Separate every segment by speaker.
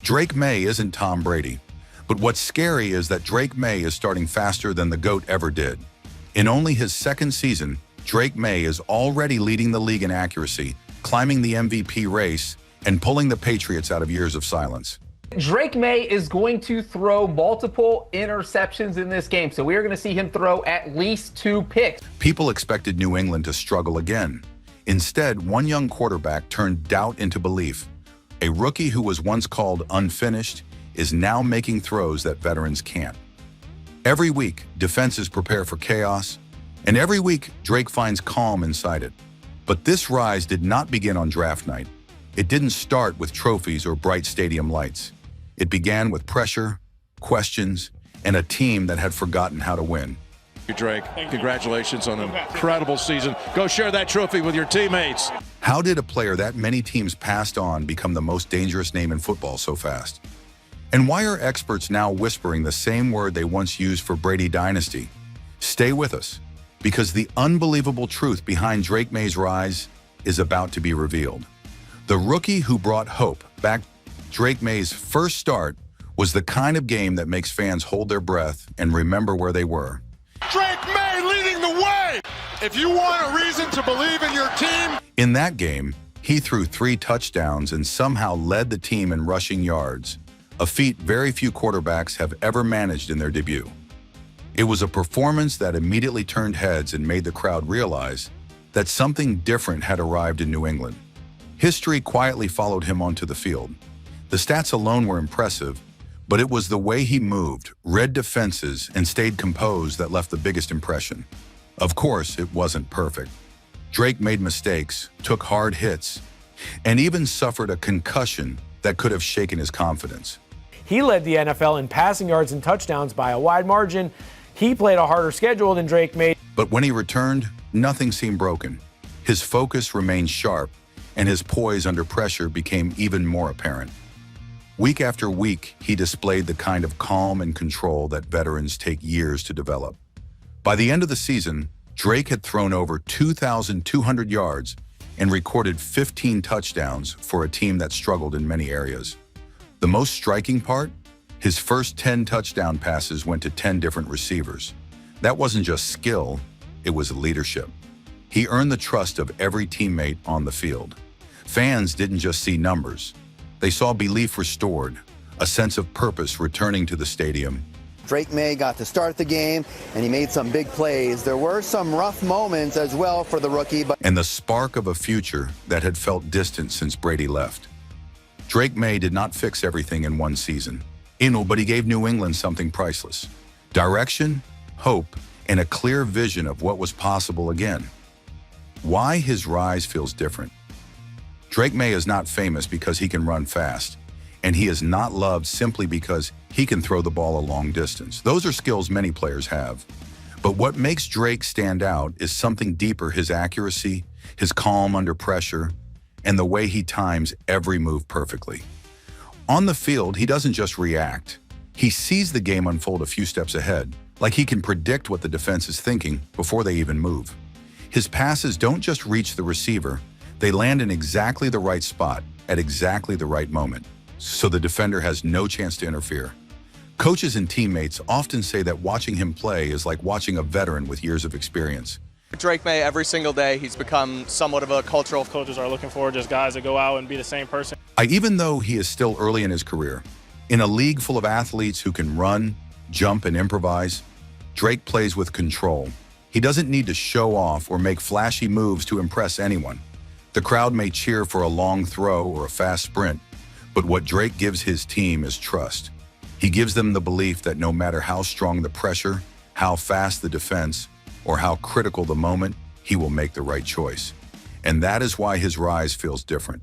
Speaker 1: Drake Maye isn't Tom Brady, but what's scary is that Drake Maye is starting faster than the GOAT ever did. In only his second season, Drake Maye is already leading the league in accuracy, climbing the MVP race, and pulling the Patriots out of years of silence.
Speaker 2: Drake Maye is going to throw multiple interceptions in this game, so we are going to see him throw at least 2 picks.
Speaker 1: People expected New England to struggle again. Instead, one young quarterback turned doubt into belief. A rookie who was once called unfinished is now making throws that veterans can't. Every week, defenses prepare for chaos, and every week, Drake finds calm inside it. But this rise did not begin on draft night. It didn't start with trophies or bright stadium lights. It began with pressure, questions, and a team that had forgotten how to win.
Speaker 3: Drake, congratulations on an incredible season. Go share that trophy with your teammates.
Speaker 1: How did a player that many teams passed on become the most dangerous name in football so fast? And why are experts now whispering the same word they once used for Brady dynasty? Stay with us, because the unbelievable truth behind Drake Maye's rise is about to be revealed. The rookie who brought hope back. Drake Maye's first start was the kind of game that makes fans hold their breath and remember where they were.
Speaker 4: Drake Maye leading the way! If you want a reason to believe in your team...
Speaker 1: In that game, he threw 3 touchdowns and somehow led the team in rushing yards, a feat very few quarterbacks have ever managed in their debut. It was a performance that immediately turned heads and made the crowd realize that something different had arrived in New England. History quietly followed him onto the field. The stats alone were impressive, but it was the way he moved, read defenses, and stayed composed that left the biggest impression. Of course, it wasn't perfect. Drake made mistakes, took hard hits, and even suffered a concussion that could have shaken his confidence.
Speaker 5: He led the NFL in passing yards and touchdowns by a wide margin. He played a harder schedule than Drake Maye.
Speaker 1: But when he returned, nothing seemed broken. His focus remained sharp, and his poise under pressure became even more apparent. Week after week, he displayed the kind of calm and control that veterans take years to develop. By the end of the season, Drake had thrown over 2,200 yards and recorded 15 touchdowns for a team that struggled in many areas. The most striking part? His first 10 touchdown passes went to 10 different receivers. That wasn't just skill, it was leadership. He earned the trust of every teammate on the field. Fans didn't just see numbers. They saw belief restored, a sense of purpose returning to the stadium.
Speaker 6: Drake Maye got to start the game, and he made some big plays. There were some rough moments as well for the rookie,
Speaker 1: and the spark of a future that had felt distant since Brady left. Drake Maye did not fix everything in one season, but he gave New England something priceless: direction, hope, and a clear vision of what was possible again. Why his rise feels different? Drake Maye is not famous because he can run fast, and he is not loved simply because he can throw the ball a long distance. Those are skills many players have. But what makes Drake stand out is something deeper: his accuracy, his calm under pressure, and the way he times every move perfectly. On the field, he doesn't just react. He sees the game unfold a few steps ahead, like he can predict what the defense is thinking before they even move. His passes don't just reach the receiver, they land in exactly the right spot at exactly the right moment, so the defender has no chance to interfere. Coaches and teammates often say that watching him play is like watching a veteran with years of experience.
Speaker 7: Drake Maye, every single day, he's become somewhat of a cultural.
Speaker 8: Coaches are looking for just guys that go out and be the same person.
Speaker 1: Even though he is still early in his career, in a league full of athletes who can run, jump, and improvise, Drake plays with control. He doesn't need to show off or make flashy moves to impress anyone. The crowd may cheer for a long throw or a fast sprint, but what Drake gives his team is trust. He gives them the belief that no matter how strong the pressure, how fast the defense, or how critical the moment, he will make the right choice. And that is why his rise feels different.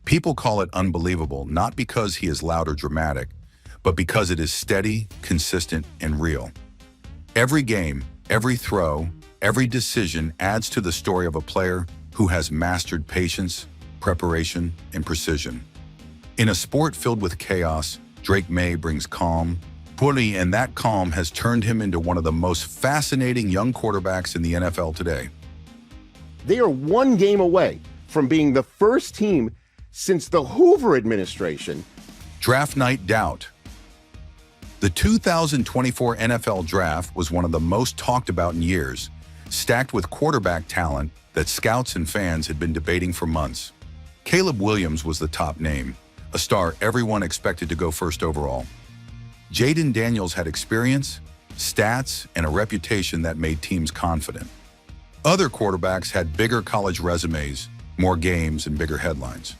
Speaker 1: People call it unbelievable, not because he is loud or dramatic, but because it is steady, consistent, and real. Every game, every throw, every decision adds to the story of a player who has mastered patience, preparation, and precision. In a sport filled with chaos, Drake Maye brings calm, and that calm has turned him into one of the most fascinating young quarterbacks in the NFL today.
Speaker 9: They are one game away from being the first team since the Hoover administration
Speaker 1: Draft night doubt. The 2024 NFL Draft was one of the most talked about in years, stacked with quarterback talent that scouts and fans had been debating for months. Caleb Williams was the top name, a star everyone expected to go first overall. Jaden Daniels had experience, stats, and a reputation that made teams confident. Other quarterbacks had bigger college resumes, more games, and bigger headlines.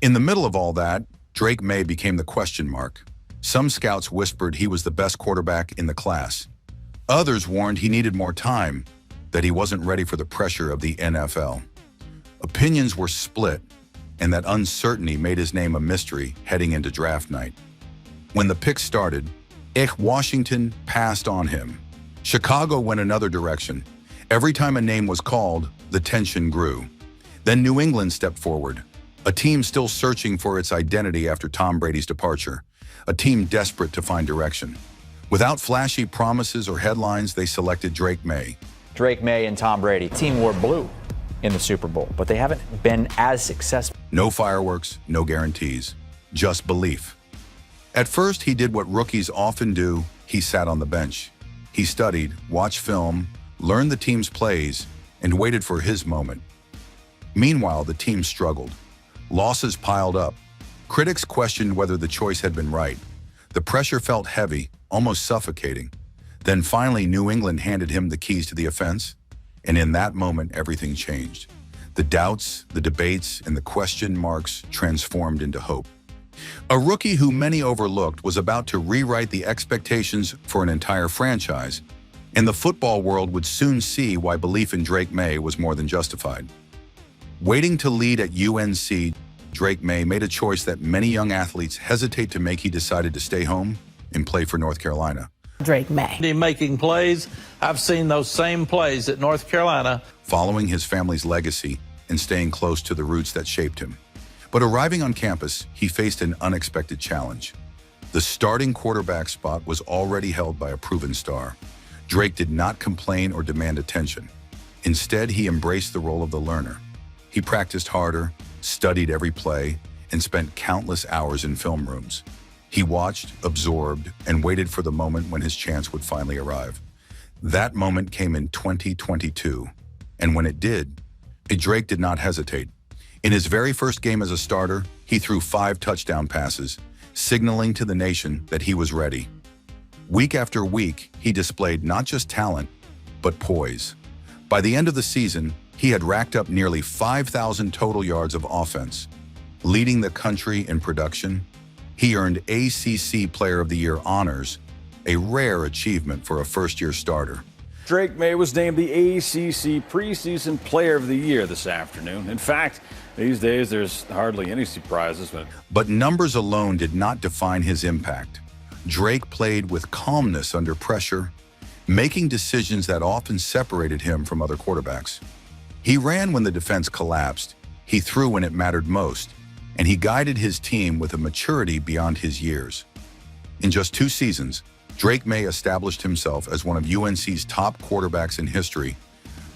Speaker 1: In the middle of all that, Drake Maye became the question mark. Some scouts whispered he was the best quarterback in the class. Others warned he needed more time, that he wasn't ready for the pressure of the NFL. Opinions were split, and that uncertainty made his name a mystery heading into draft night. When the pick started, Washington passed on him. Chicago went another direction. Every time a name was called, the tension grew. Then New England stepped forward, a team still searching for its identity after Tom Brady's departure, a team desperate to find direction. Without flashy promises or headlines, they selected Drake Maye.
Speaker 10: Drake Maye and Tom Brady. Team wore blue in the Super Bowl, but they haven't been as successful.
Speaker 1: No fireworks, no guarantees, just belief. At first, he did what rookies often do. He sat on the bench. He studied, watched film, learned the team's plays, and waited for his moment. Meanwhile, the team struggled. Losses piled up. Critics questioned whether the choice had been right. The pressure felt heavy, almost suffocating. Then finally, New England handed him the keys to the offense, and in that moment, everything changed. The doubts, the debates, and the question marks transformed into hope. A rookie who many overlooked was about to rewrite the expectations for an entire franchise, and the football world would soon see why belief in Drake Maye was more than justified. Waiting to lead at UNC, Drake Maye made a choice that many young athletes hesitate to make. He decided to stay home and play for North Carolina.
Speaker 11: Drake Maye.
Speaker 12: Making plays, I've seen those same plays at North Carolina.
Speaker 1: Following his family's legacy and staying close to the roots that shaped him. But arriving on campus, he faced an unexpected challenge. The starting quarterback spot was already held by a proven star. Drake did not complain or demand attention. Instead, he embraced the role of the learner. He practiced harder, studied every play, and spent countless hours in film rooms. He watched, absorbed, and waited for the moment when his chance would finally arrive. That moment came in 2022, and when it did, Drake did not hesitate. In his very first game as a starter, he threw 5 touchdown passes, signaling to the nation that he was ready. Week after week, he displayed not just talent, but poise. By the end of the season, he had racked up nearly 5,000 total yards of offense. Leading the country in production, he earned ACC Player of the Year honors, a rare achievement for a first-year starter.
Speaker 13: Drake Maye was named the ACC Preseason Player of the Year this afternoon. In fact, these days there's hardly any surprises.
Speaker 1: But numbers alone did not define his impact. Drake played with calmness under pressure, making decisions that often separated him from other quarterbacks. He ran when the defense collapsed, he threw when it mattered most, and he guided his team with a maturity beyond his years. In just 2 seasons, Drake Maye established himself as one of UNC's top quarterbacks in history,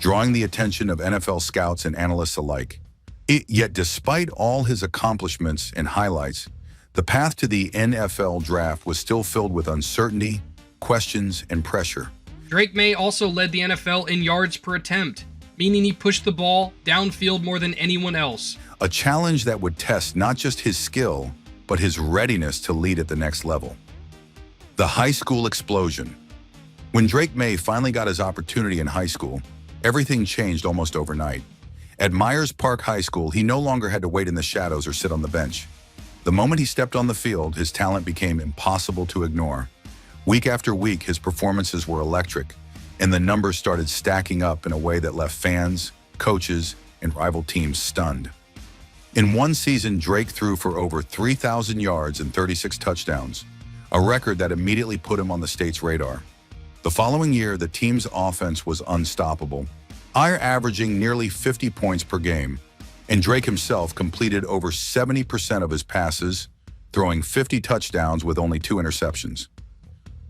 Speaker 1: drawing the attention of NFL scouts and analysts alike. Yet despite all his accomplishments and highlights, the path to the NFL draft was still filled with uncertainty, questions, and pressure.
Speaker 14: Drake Maye also led the NFL in yards per attempt, meaning he pushed the ball downfield more than anyone else.
Speaker 1: A challenge that would test not just his skill, but his readiness to lead at the next level. The high school explosion. When Drake Maye finally got his opportunity in high school, everything changed almost overnight. At Myers Park High School, he no longer had to wait in the shadows or sit on the bench. The moment he stepped on the field, his talent became impossible to ignore. Week after week, his performances were electric, and the numbers started stacking up in a way that left fans, coaches, and rival teams stunned. In one season, Drake threw for over 3,000 yards and 36 touchdowns, a record that immediately put him on the state's radar. The following year, the team's offense was unstoppable, averaging nearly 50 points per game, and Drake himself completed over 70% of his passes, throwing 50 touchdowns with only 2 interceptions.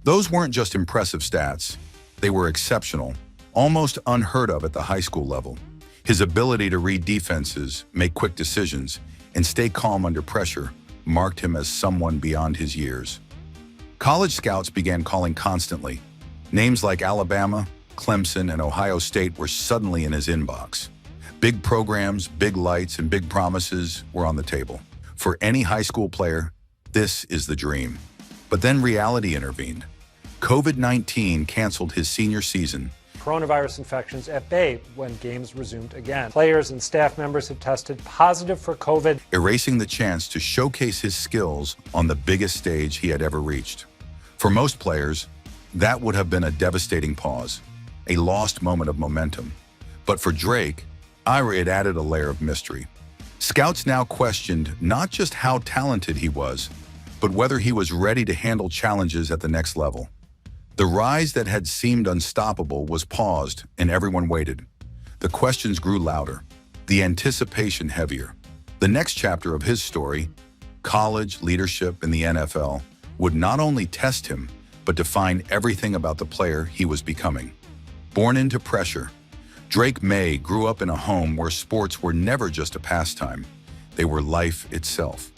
Speaker 1: Those weren't just impressive stats, they were exceptional, almost unheard of at the high school level. His ability to read defenses, make quick decisions, and stay calm under pressure marked him as someone beyond his years. College scouts began calling constantly. Names like Alabama, Clemson, and Ohio State were suddenly in his inbox. Big programs, big lights, and big promises were on the table. For any high school player, this is the dream. But then reality intervened. COVID-19 canceled his senior season.
Speaker 5: Coronavirus infections at bay when games resumed again. Players and staff members have tested positive for COVID,
Speaker 1: erasing the chance to showcase his skills on the biggest stage he had ever reached. For most players, that would have been a devastating pause, a lost moment of momentum. But for Drake, it added a layer of mystery. Scouts now questioned not just how talented he was, but whether he was ready to handle challenges at the next level. The rise that had seemed unstoppable was paused, and everyone waited. The questions grew louder, the anticipation heavier. The next chapter of his story, college, leadership, and the NFL, would not only test him, but define everything about the player he was becoming. Born into pressure, Drake Maye grew up in a home where sports were never just a pastime. They were life itself.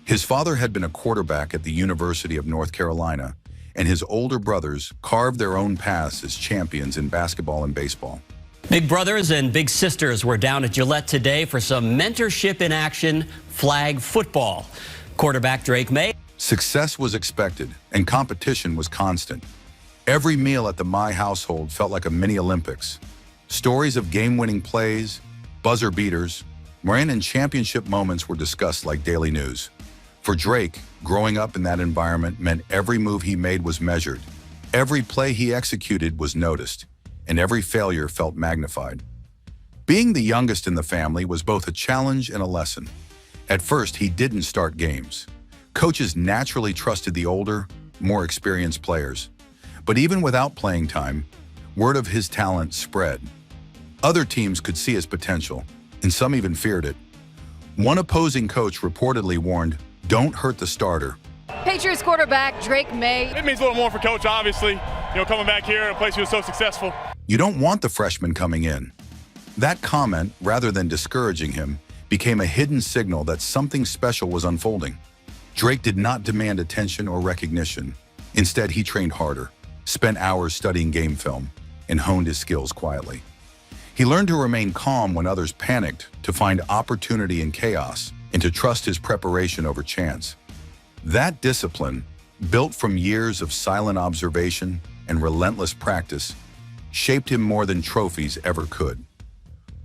Speaker 1: His father had been a quarterback at the University of North Carolina, and his older brothers carved their own paths as champions in basketball and baseball.
Speaker 11: Big brothers and big sisters were down at Gillette today for some mentorship in action, flag football. Quarterback Drake Maye.
Speaker 1: Success was expected, and competition was constant. Every meal at the Maye household felt like a mini Olympics. Stories of game-winning plays, buzzer beaters, and championship moments were discussed like daily news. For Drake, growing up in that environment meant every move he made was measured. Every play he executed was noticed, and every failure felt magnified. Being the youngest in the family was both a challenge and a lesson. At first, he didn't start games. Coaches naturally trusted the older, more experienced players. But even without playing time, word of his talent spread. Other teams could see his potential, and some even feared it. One opposing coach reportedly warned, "Don't hurt the starter."
Speaker 15: Patriots quarterback Drake Maye.
Speaker 16: It means a little more for Coach, obviously. Coming back here in a place he was so successful.
Speaker 1: You don't want the freshman coming in. That comment, rather than discouraging him, became a hidden signal that something special was unfolding. Drake did not demand attention or recognition. Instead, he trained harder, spent hours studying game film, and honed his skills quietly. He learned to remain calm when others panicked, to find opportunity in chaos, and to trust his preparation over chance. That discipline, built from years of silent observation and relentless practice, shaped him more than trophies ever could.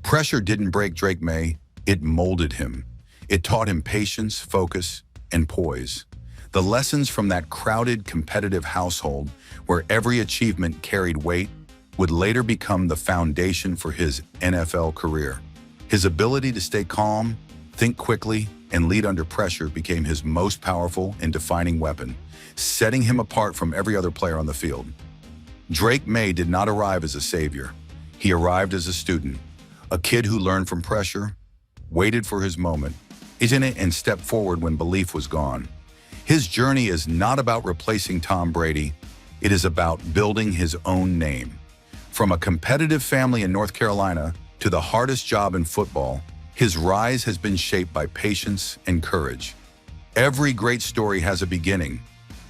Speaker 1: Pressure didn't break Drake Maye, it molded him. It taught him patience, focus, and poise. The lessons from that crowded, competitive household, where every achievement carried weight, would later become the foundation for his NFL career. His ability to stay calm, think quickly, and lead under pressure became his most powerful and defining weapon, setting him apart from every other player on the field. Drake Maye did not arrive as a savior. He arrived as a student, a kid who learned from pressure, waited for his moment, and stepped forward when belief was gone. His journey is not about replacing Tom Brady. It is about building his own name. From a competitive family in North Carolina to the hardest job in football, his rise has been shaped by patience and courage. Every great story has a beginning.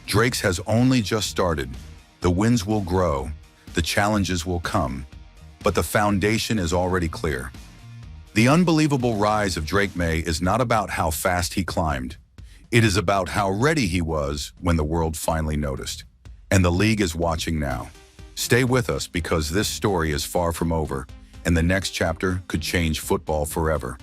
Speaker 1: Drake's has only just started. The wins will grow, the challenges will come, but the foundation is already clear. The unbelievable rise of Drake Maye is not about how fast he climbed. It is about how ready he was when the world finally noticed. And the league is watching now. Stay with us because this story is far from over, and the next chapter could change football forever.